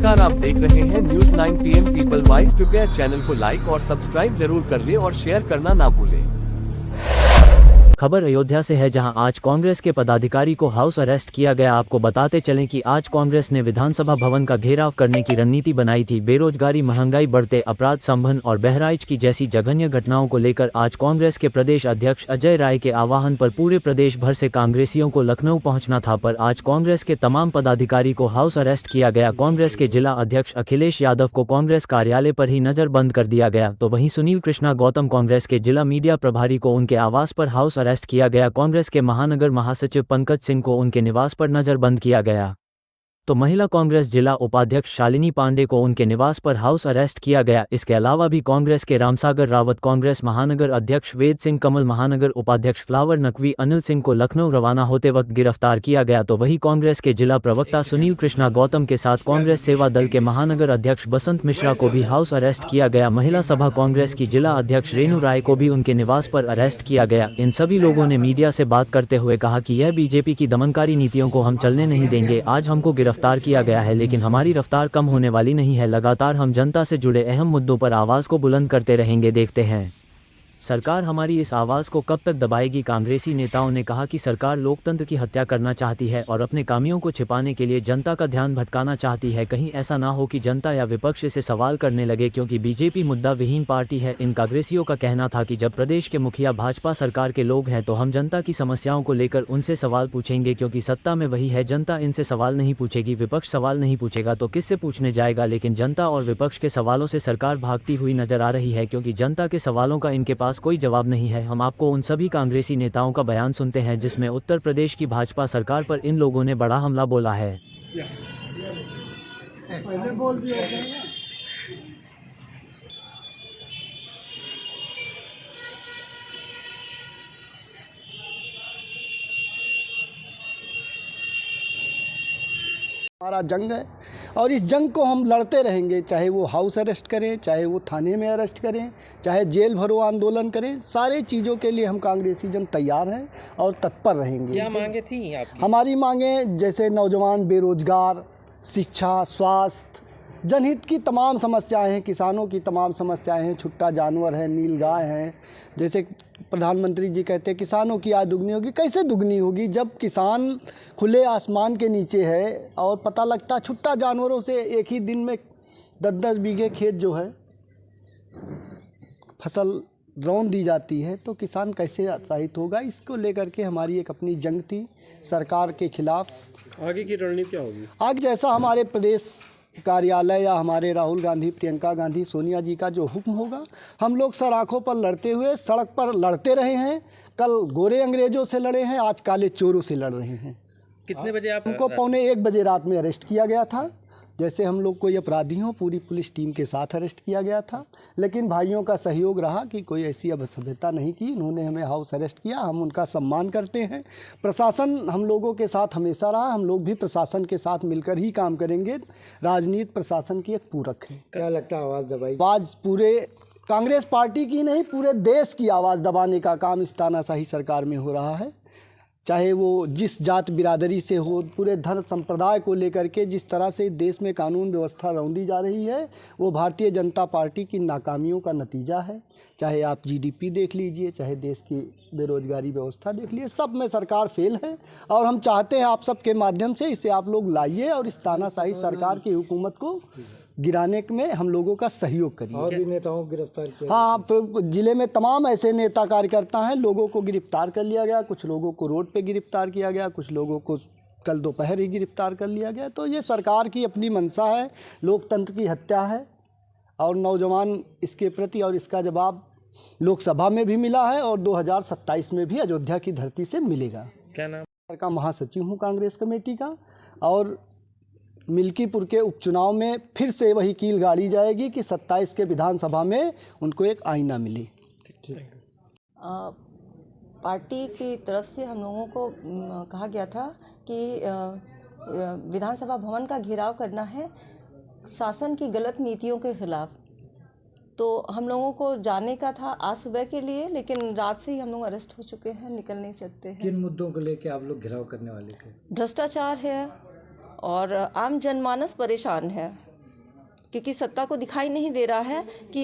नमस्कार, आप देख रहे हैं न्यूज 9 PM पीपल वॉइस। कृपया चैनल को लाइक और सब्सक्राइब जरूर कर ले और शेयर करना ना भूलें। खबर अयोध्या से है, जहां आज कांग्रेस के पदाधिकारी को हाउस अरेस्ट किया गया। आपको बताते चलें कि आज कांग्रेस ने विधानसभा भवन का घेराव करने की रणनीति बनाई थी। बेरोजगारी, महंगाई, बढ़ते अपराध, संभन और बहराइच की जैसी जघन्य घटनाओं को लेकर आज कांग्रेस के प्रदेश अध्यक्ष अजय राय के आह्वान पर पूरे प्रदेश भर से कांग्रेसियों को लखनऊ पहुंचना था, पर आज कांग्रेस के तमाम पदाधिकारी को हाउस अरेस्ट किया गया। कांग्रेस के जिला अध्यक्ष अखिलेश यादव को कांग्रेस कार्यालय पर ही नजरबंद कर दिया गया, तो वहीं सुनील कृष्णा गौतम, कांग्रेस के जिला मीडिया प्रभारी, को उनके आवास पर हाउस अरेस्ट किया गया। कांग्रेस के महानगर महासचिव पंकज सिंह को उनके निवास पर नजरबंद किया गया, तो महिला कांग्रेस जिला उपाध्यक्ष शालिनी पांडे को उनके निवास पर हाउस अरेस्ट किया गया। इसके अलावा भी कांग्रेस के रामसागर रावत, कांग्रेस महानगर अध्यक्ष वेद सिंह कमल, महानगर उपाध्यक्ष फ्लावर नकवी अनिल सिंह को लखनऊ रवाना होते वक्त गिरफ्तार किया गया, तो वहीं कांग्रेस के जिला प्रवक्ता सुनील कृष्णा गौतम के साथ कांग्रेस सेवा दल के महानगर अध्यक्ष बसंत मिश्रा को भी हाउस अरेस्ट किया गया। महिला सभा कांग्रेस की जिला अध्यक्ष रेणु राय को भी उनके निवास पर अरेस्ट किया गया। इन सभी लोगों ने मीडिया से बात करते हुए कहा कि यह बीजेपी की दमनकारी नीतियों को हम चलने नहीं देंगे। आज हमको गिरफ्तार किया गया है, लेकिन हमारी रफ्तार कम होने वाली नहीं है। लगातार हम जनता से जुड़े अहम मुद्दों पर आवाज को बुलंद करते रहेंगे। देखते हैं सरकार हमारी इस आवाज़ को कब तक दबाएगी। कांग्रेसी नेताओं ने कहा कि सरकार लोकतंत्र की हत्या करना चाहती है और अपने कामियों को छिपाने के लिए जनता का ध्यान भटकाना चाहती है। कहीं ऐसा ना हो कि जनता या विपक्ष इसे सवाल करने लगे, क्योंकि बीजेपी मुद्दा विहीन पार्टी है। इन कांग्रेसियों का कहना था कि जब प्रदेश के मुखिया भाजपा सरकार के लोग हैं तो हम जनता की समस्याओं को लेकर उनसे सवाल पूछेंगे, क्योंकि सत्ता में वही है। जनता इनसे सवाल नहीं पूछेगी, विपक्ष सवाल नहीं पूछेगा तो किससे पूछने जाएगा। लेकिन जनता और विपक्ष के सवालों से सरकार भागती हुई नजर आ रही है, क्योंकि जनता के सवालों का इनके पास कोई जवाब नहीं है। हम आपको उन सभी कांग्रेसी नेताओं का बयान सुनते हैं जिसमें उत्तर प्रदेश की भाजपा सरकार पर इन लोगों ने बड़ा हमला बोला है। पहले बोल दिया हमारा जंग है और इस जंग को हम लड़ते रहेंगे, चाहे वो हाउस अरेस्ट करें, चाहे वो थाने में अरेस्ट करें, चाहे जेल भरो आंदोलन करें। सारे चीज़ों के लिए हम कांग्रेसी जन तैयार हैं और तत्पर रहेंगे। क्या मांगे थी आपकी? हमारी मांगे जैसे नौजवान बेरोजगार, शिक्षा, स्वास्थ्य, जनहित की तमाम समस्याएं हैं, किसानों की तमाम समस्याएं हैं, छुट्टा जानवर है, नीलगाय हैं। जैसे प्रधानमंत्री जी कहते हैं किसानों की आय दुगनी होगी। कैसे दुगनी होगी जब किसान खुले आसमान के नीचे है और पता लगता छुट्टा जानवरों से एक ही दिन में 10-10 बीघे खेत जो है फसल रौंद दी जाती है, तो किसान कैसे उत्साहित होगा। इसको लेकर के हमारी एक अपनी जंग थी सरकार के खिलाफ। आगे की रणनीति क्या होगी? आज जैसा हमारे प्रदेश कार्यालय या हमारे राहुल गांधी, प्रियंका गांधी, सोनिया जी का जो हुक्म होगा, हम लोग सर आँखों पर लड़ते हुए सड़क पर लड़ते रहे हैं। कल गोरे अंग्रेजों से लड़े हैं, आज काले चोरों से लड़ रहे हैं। कितने बजे आप? हमको 1:45 बजे रात में अरेस्ट किया गया था। जैसे हम लोग कोई अपराधी हों, पूरी पुलिस टीम के साथ अरेस्ट किया गया था, लेकिन भाइयों का सहयोग रहा कि कोई ऐसी असभ्यता नहीं की। उन्होंने हमें हाउस अरेस्ट किया, हम उनका सम्मान करते हैं। प्रशासन हम लोगों के साथ हमेशा रहा, हम लोग भी प्रशासन के साथ मिलकर ही काम करेंगे। राजनीति प्रशासन की एक पूरक है। क्या लगता है आवाज़ दबाई? आवाज़ पूरे कांग्रेस पार्टी की नहीं, पूरे देश की आवाज़ दबाने का काम इस तानाशाही सरकार में हो रहा है। चाहे वो जिस जात बिरादरी से हो, पूरे धर्म संप्रदाय को लेकर के जिस तरह से देश में कानून व्यवस्था रौंदी जा रही है, वो भारतीय जनता पार्टी की नाकामियों का नतीजा है। चाहे आप जीडीपी देख लीजिए, चाहे देश की बेरोजगारी व्यवस्था देख लीजिए, सब में सरकार फेल है। और हम चाहते हैं आप सबके माध्यम से इसे आप लोग लाइए और इस तानाशाही सरकार की हुकूमत को गिराने में हम लोगों का सहयोग करिए। और भी नेताओं को गिरफ्तार किया? हाँ, जिले में तमाम ऐसे नेता कार्यकर्ता हैं, लोगों को गिरफ्तार कर लिया गया। कुछ लोगों को रोड पे गिरफ्तार किया गया, कुछ लोगों को कल दोपहर ही गिरफ्तार कर लिया गया। तो ये सरकार की अपनी मंशा है, लोकतंत्र की हत्या है और नौजवान इसके प्रति और इसका जवाब लोकसभा में भी मिला है और 2027 में भी अयोध्या की धरती से मिलेगा। क्या नाम? का महासचिव हूँ कांग्रेस कमेटी का, और मिल्कीपुर के उपचुनाव में फिर से वही कील गाड़ी जाएगी कि 27 के विधानसभा में उनको एक आईना मिले। पार्टी की तरफ से हम लोगों को कहा गया था कि विधानसभा भवन का घेराव करना है शासन की गलत नीतियों के खिलाफ। तो हम लोगों को जाने का था आज सुबह के लिए, लेकिन रात से ही हम लोग अरेस्ट हो चुके हैं, निकल नहीं सकते हैं। किन मुद्दों को लेकर आप लोग घेराव करने वाले थे? भ्रष्टाचार है और आम जनमानस परेशान है। क्योंकि सत्ता को दिखाई नहीं दे रहा है कि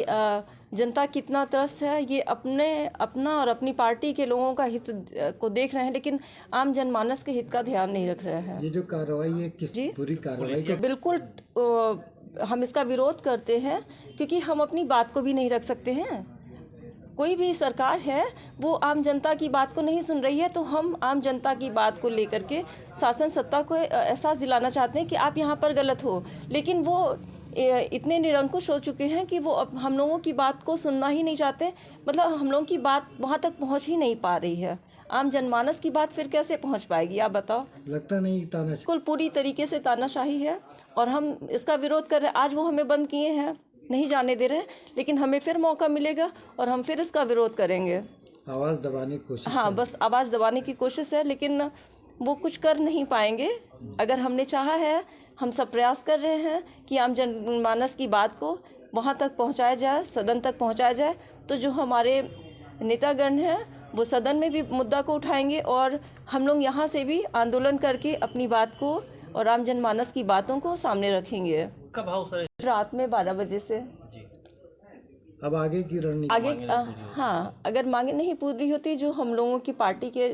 जनता कितना त्रस्त है। ये अपना और अपनी पार्टी के लोगों का हित को देख रहे हैं, लेकिन आम जनमानस के हित का ध्यान नहीं रख रहे हैं। ये जो कार्रवाई है किस पूरी कार्रवाई को बिल्कुल हम इसका विरोध करते हैं, क्योंकि हम अपनी बात को भी नहीं रख सकते हैं। कोई भी सरकार है वो आम जनता की बात को नहीं सुन रही है, तो हम आम जनता की बात को लेकर के शासन सत्ता को एहसास दिलाना चाहते हैं कि आप यहाँ पर गलत हो, लेकिन वो इतने निरंकुश हो चुके हैं कि वो अब हम लोगों की बात को सुनना ही नहीं चाहते। मतलब हम लोगों की बात वहाँ तक पहुँच ही नहीं पा रही है। आम जनमानस की बात फिर कैसे पहुँच पाएगी, आप बताओ। लगता नहीं तानाशाही बिल्कुल पूरी तरीके से तानाशाही है और हम इसका विरोध कर रहे हैं। आज वो हमें बंद किए हैं, नहीं जाने दे रहे हैं, लेकिन हमें फिर मौका मिलेगा और हम फिर इसका विरोध करेंगे। आवाज़ दबाने की कोशिश हाँ, बस आवाज़ दबाने की कोशिश है, लेकिन वो कुछ कर नहीं पाएंगे। अगर हमने चाहा है, हम सब प्रयास कर रहे हैं कि आम जनमानस की बात को वहाँ तक पहुँचाया जाए, सदन तक पहुँचाया जाए, तो जो हमारे नेतागण हैं वो सदन में भी मुद्दा को उठाएंगे और हम लोग यहाँ से भी आंदोलन करके अपनी बात को और आम जनमानस की बातों को सामने रखेंगे। कब हाउस सर? रात में 12 बजे से। अब आगे की रणनीति आगे हाँ, अगर मांगे नहीं पूरी होती, जो हम लोगों की पार्टी के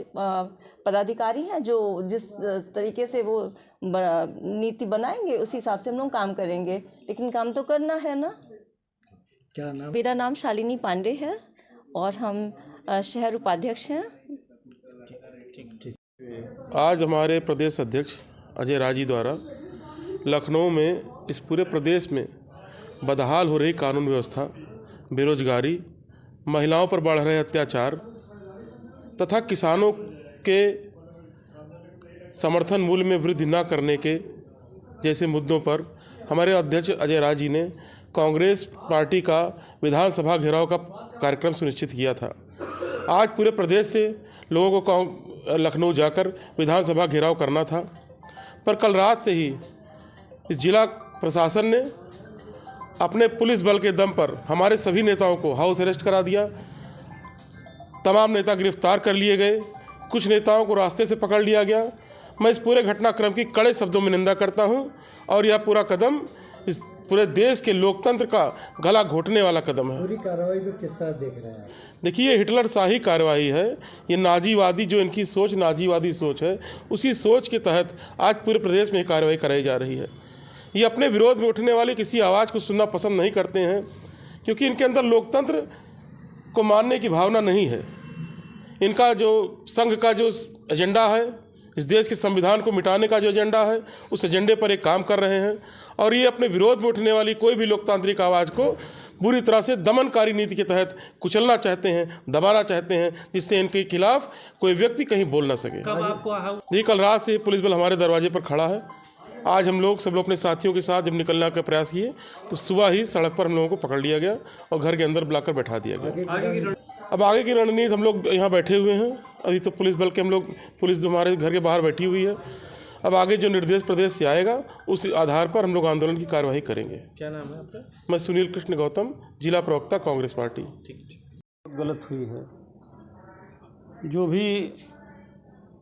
पदाधिकारी हैं, जो जिस तरीके से वो नीति बनाएंगे उस हिसाब से हम लोग काम करेंगे, लेकिन काम तो करना है ना। क्या नाम? मेरा नाम शालिनी पांडे है और हम शहर उपाध्यक्ष हैं। आज हमारे प्रदेश अध्यक्ष अजय राजी द्वारा लखनऊ में इस पूरे प्रदेश में बदहाल हो रही कानून व्यवस्था, बेरोजगारी, महिलाओं पर बढ़ रहे अत्याचार तथा किसानों के समर्थन मूल्य में वृद्धि न करने के जैसे मुद्दों पर हमारे अध्यक्ष अजय राजी ने कांग्रेस पार्टी का विधानसभा घेराव का कार्यक्रम सुनिश्चित किया था। आज पूरे प्रदेश से लोगों को लखनऊ जाकर विधानसभा घेराव करना था, पर कल रात से ही इस जिला प्रशासन ने अपने पुलिस बल के दम पर हमारे सभी नेताओं को हाउस अरेस्ट करा दिया। तमाम नेता गिरफ्तार कर लिए गए, कुछ नेताओं को रास्ते से पकड़ लिया गया। मैं इस पूरे घटनाक्रम की कड़े शब्दों में निंदा करता हूं और यह पूरा कदम इस पूरे देश के लोकतंत्र का गला घोटने वाला कदम है। पूरी कार्रवाई को किस तरह देख रहे हैं? देखिए, ये हिटलर शाही कार्रवाई है। ये नाजीवादी जो इनकी सोच नाजीवादी सोच है, उसी सोच के तहत आज पूरे प्रदेश में कार्रवाई कराई जा रही है। ये अपने विरोध में उठने वाले किसी आवाज़ को सुनना पसंद नहीं करते हैं, क्योंकि इनके अंदर लोकतंत्र को मानने की भावना नहीं है। इनका जो संघ का जो एजेंडा है, इस देश के संविधान को मिटाने का जो एजेंडा है, उस एजेंडे पर एक काम कर रहे हैं और ये अपने विरोध में उठने वाली कोई भी लोकतांत्रिक आवाज़ को बुरी तरह से दमनकारी नीति के तहत कुचलना चाहते हैं, दबाना चाहते हैं, जिससे इनके खिलाफ कोई व्यक्ति कहीं बोल ना सके। कब आपको जी, कल रात से पुलिस बल हमारे दरवाजे पर खड़ा है। आज हम लोग सब लोग अपने साथियों के साथ जब निकलने का प्रयास किए तो सुबह ही सड़क पर हम लोगों को पकड़ लिया गया और घर के अंदर बुलाकर बैठा दिया गया। अब आगे की रणनीति हम लोग यहाँ बैठे हुए हैं। अभी तो पुलिस बल के हम लोग, पुलिस हमारे घर के बाहर बैठी हुई है। अब आगे जो निर्देश प्रदेश से आएगा उस आधार पर हम लोग आंदोलन की कार्यवाही करेंगे। क्या नाम है आपका? मैं सुनील कृष्ण गौतम, जिला प्रवक्ता कांग्रेस पार्टी। गलत हुई है।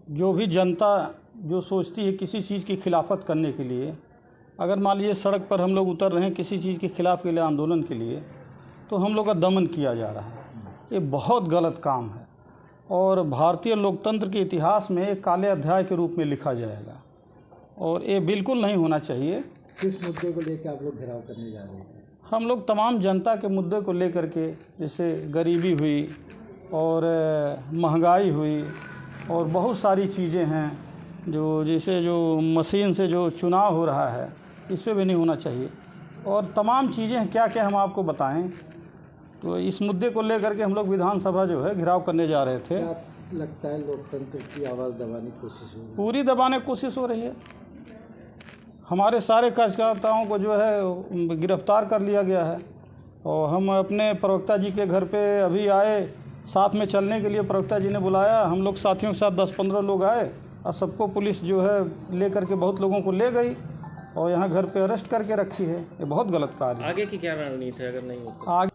जो भी जनता जो सोचती है किसी चीज़ की खिलाफत करने के लिए, अगर मान लीजिए सड़क पर हम लोग उतर रहे हैं किसी चीज़ के खिलाफ के लिए, आंदोलन के लिए, तो हम लोग का दमन किया जा रहा है। ये बहुत गलत काम है और भारतीय लोकतंत्र के इतिहास में एक काले अध्याय के रूप में लिखा जाएगा और ये बिल्कुल नहीं होना चाहिए। किस मुद्दे को लेकर आप लोग घेराव करने जा रहे हैं? हम लोग तमाम जनता के मुद्दे को लेकर के, जैसे गरीबी हुई और महंगाई हुई और बहुत सारी चीज़ें हैं, जो जैसे जो मशीन से जो चुनाव हो रहा है, इस पे भी नहीं होना चाहिए और तमाम चीज़ें हैं। क्या क्या हम आपको बताएं, तो इस मुद्दे को लेकर के हम लोग विधानसभा जो है घेराव करने जा रहे थे। क्या लगता है लोकतंत्र की आवाज़ दबाने की कोशिश हो रही है? पूरी दबाने की कोशिश हो रही है। हमारे सारे कार्यकर्ताओं को जो है गिरफ्तार कर लिया गया है और हम अपने प्रवक्ता जी के घर पे अभी आए, साथ में चलने के लिए प्रवक्ता जी ने बुलाया। हम लोग साथियों के साथ 10-15 लोग आए और सबको पुलिस जो है ले करके बहुत लोगों को ले गई और यहाँ घर पे अरेस्ट करके रखी है। ये बहुत गलत कार्य है। आगे की क्या रणनीति है अगर नहीं होता? आगे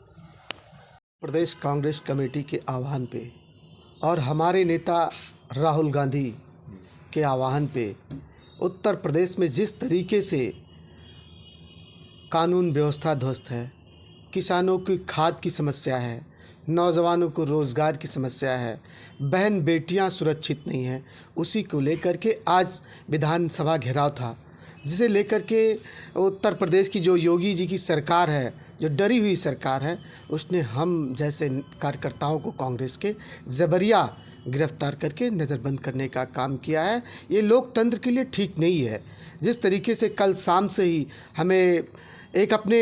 प्रदेश कांग्रेस कमेटी के आह्वान पे और हमारे नेता राहुल गांधी के आह्वान पे उत्तर प्रदेश में जिस तरीके से कानून व्यवस्था ध्वस्त है, किसानों की खाद की समस्या है, नौजवानों को रोज़गार की समस्या है, बहन बेटियां सुरक्षित नहीं हैं, उसी को लेकर के आज विधानसभा घेराव था, जिसे लेकर के उत्तर प्रदेश की जो योगी जी की सरकार है, जो डरी हुई सरकार है, उसने हम जैसे कार्यकर्ताओं को कांग्रेस के ज़बरिया गिरफ्तार करके नज़रबंद करने का काम किया है। ये लोकतंत्र के लिए ठीक नहीं है। जिस तरीके से कल शाम से ही हमें एक अपने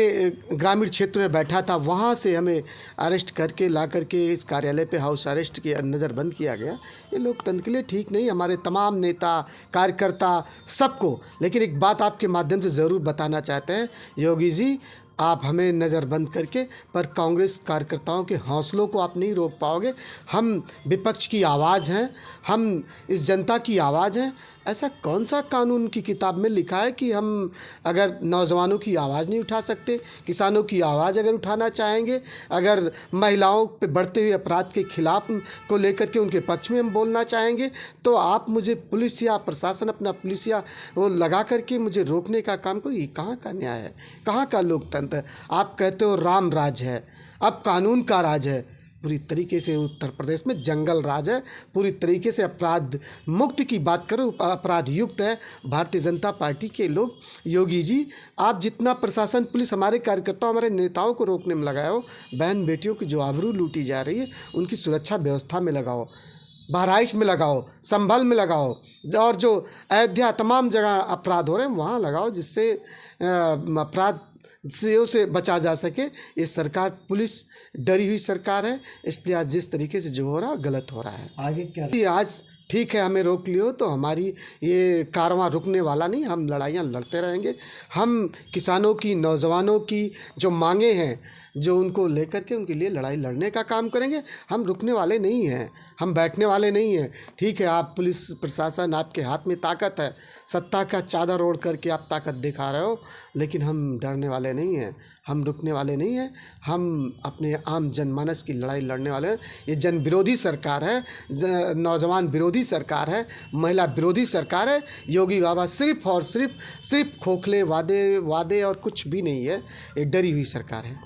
ग्रामीण क्षेत्र में बैठा था, वहाँ से हमें अरेस्ट करके ला करके इस कार्यालय पे हाउस अरेस्ट की नज़रबंद किया गया, ये लोकतंत्र के लिए ठीक नहीं। हमारे तमाम नेता कार्यकर्ता सबको, लेकिन एक बात आपके माध्यम से ज़रूर बताना चाहते हैं, योगी जी आप हमें नज़रबंद करके पर कांग्रेस कार्यकर्ताओं के हौसलों को आप नहीं रोक पाओगे। हम विपक्ष की आवाज़ हैं, हम इस जनता की आवाज़ हैं। ऐसा कौन सा कानून की किताब में लिखा है कि हम अगर नौजवानों की आवाज़ नहीं उठा सकते, किसानों की आवाज़ अगर उठाना चाहेंगे, अगर महिलाओं पे बढ़ते हुए अपराध के खिलाफ को लेकर के उनके पक्ष में हम बोलना चाहेंगे, तो आप मुझे पुलिस या प्रशासन अपना पुलिस या वो लगा करके मुझे रोकने का काम करो। ये कहाँ का न्याय है, कहाँ का लोकतंत्र है? आप कहते हो राम राज है, अब कानून का राज है। पूरी तरीके से उत्तर प्रदेश में जंगल राज है, पूरी तरीके से अपराध मुक्त की बात करो, अपराध युक्त है भारतीय जनता पार्टी के लोग। योगी जी आप जितना प्रशासन पुलिस हमारे कार्यकर्ताओं हमारे नेताओं को रोकने में लगाए हो, बहन बेटियों की जो आबरू लूटी जा रही है उनकी सुरक्षा व्यवस्था में लगाओ, बहराइच में लगाओ, संभल में लगाओ, और जो अयोध्या तमाम जगह अपराध हो रहे हैं वहाँ लगाओ, जिससे अपराध से बचा जा सके। ये सरकार पुलिस डरी हुई सरकार है, इसलिए आज जिस तरीके से जो हो रहा है गलत हो रहा है। आगे क्या? आज ठीक है हमें रोक लियो तो हमारी ये कारवां रुकने वाला नहीं, हम लड़ाइयाँ लड़ते रहेंगे। हम किसानों की, नौजवानों की जो मांगे हैं, जो उनको लेकर के उनके लिए लड़ाई लड़ने का काम करेंगे। हम रुकने वाले नहीं हैं, हम बैठने वाले नहीं हैं। ठीक है आप पुलिस प्रशासन, आपके हाथ में ताकत है, सत्ता का चादर ओढ़ करके आप ताकत दिखा रहे हो, लेकिन हम डरने वाले नहीं हैं, हम रुकने वाले नहीं हैं। हम अपने आम जनमानस की लड़ाई लड़ने वाले हैं। ये जन विरोधी सरकार है, नौजवान विरोधी सरकार है, महिला विरोधी सरकार है। योगी बाबा सिर्फ और सिर्फ खोखले वादे और कुछ भी नहीं है। ये डरी हुई सरकार है।